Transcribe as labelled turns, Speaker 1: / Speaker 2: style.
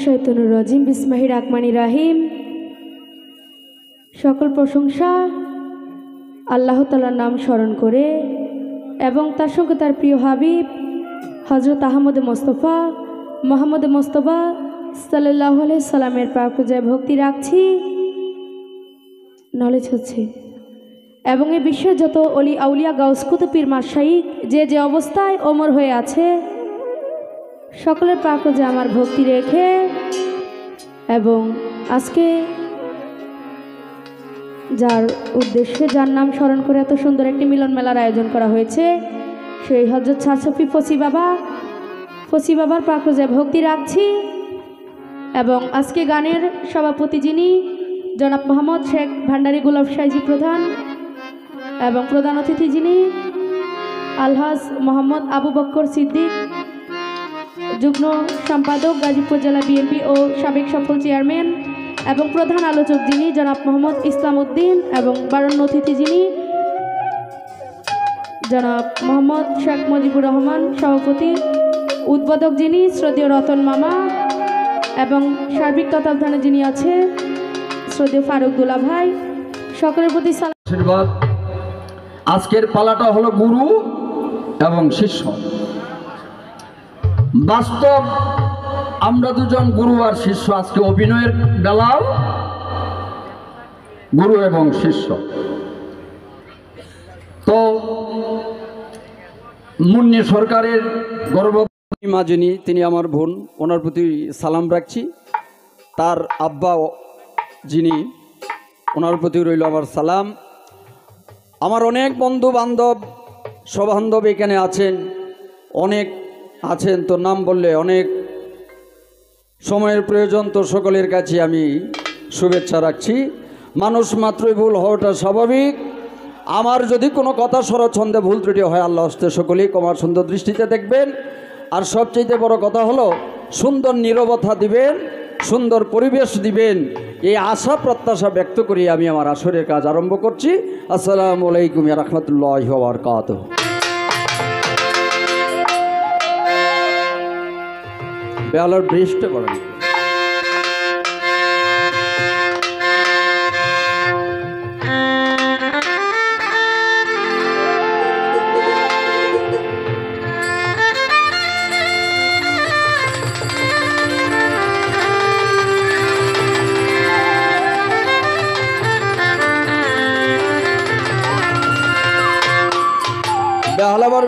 Speaker 1: শাইতানুর রাজিম বিসমিল্লাহির রহমানির রহিম। সকল প্রশংসা আল্লাহ তাআলার নাম স্মরণ করে এবং তার সঙ্গে তার প্রিয় হাবিব হযরত আহমদ মুস্তাফা মোহাম্মদ মুস্তাফা সাল্লাল্লাহু আলাইহি সাল্লামের পাক পূজায় ভক্তি রাখছি, নলেজ হচ্ছে। এবং এই বিশ্বের যত অলি আউলিয়া গাউস কুতুব পীর মাশাইখ যে অবস্থায় অমর হয়ে আছে, সকলের পাক পূজায় আমার ভক্তি রেখে এবং আজকে যার উদ্দেশ্যে যার নাম স্মরণ করে এত সুন্দর একটি মিলন মেলার আয়োজন করা হয়েছে, সেই হযরত শাহসফি ফসি বাবার পাক পূজায় ভক্তি রাখছি। এবং আজকে গানের সভাপতি যিনি জনাব মোহাম্মদ শেখ ভান্ডারী গোলাপ শাহজি প্রধান এবং প্রধান অতিথি যিনি আলহাজ মোহাম্মদ আবু বকর সিদ্দিক যুগ্ম সম্পাদক গাজীপুর জেলা বিএনপি ও সাবেক সফল চেয়ারম্যান, এবং প্রধান আলোচক যিনি জনাব মোহাম্মদ ইসলাম উদ্দিন, এবং বারণ্য অতিথি যিনি জনাব মোহাম্মদ শেখ মুজিবুর রহমান সভাপতি, উদ্বোধক যিনি শ্রদ্ধেয় রতন মামা, এবং সার্বিক তত্ত্বাবধানে যিনি আছে শ্রদ্ধেয় ফারুক দুলা ভাই, সকলের প্রতি
Speaker 2: আশীর্বাদ। আজকের পালাটা হলো গুরু এবং শিষ্য। বাস্তব আমরা দুজন গুরু আর শিষ্য। আজকে অভিনয়ের বেলাও গুরু এবং শিষ্য। তো মুন্নি সরকারের গর্ভবতী মা যিনি, তিনি আমার বোন, ওনার প্রতি সালাম রাখছি। তার আব্বা যিনি, ওনার প্রতি রইল আমার সালাম। আমার অনেক বন্ধু বান্ধব সবান্ধব এখানে আছেন, অনেক আছেন, তো নাম বললে অনেক সময়ের প্রয়োজন, তো সকলের কাছে আমি শুভেচ্ছা রাখছি। মানুষ মাত্রই ভুল হওয়াটা স্বাভাবিক। আমার যদি কোনো কথা স্বরছন্দে ভুল ত্রুটি হয়, আল্লাহ হস্তে সকলেই ক্ষমার সুন্দর দৃষ্টিতে দেখবেন। আর সবচেয়ে বড় কথা হলো সুন্দর নীরবতা দিবেন, সুন্দর পরিবেশ দিবেন, এই আশা প্রত্যাশা ব্যক্ত করি আমি আমার আসরের কাজ আরম্ভ করছি। আসসালামু আলাইকুম ওয়া রাহমাতুল্লাহি ওয়া বারাকাতুহু। বেলার বৃষ্টি পড়ে বেহালা বার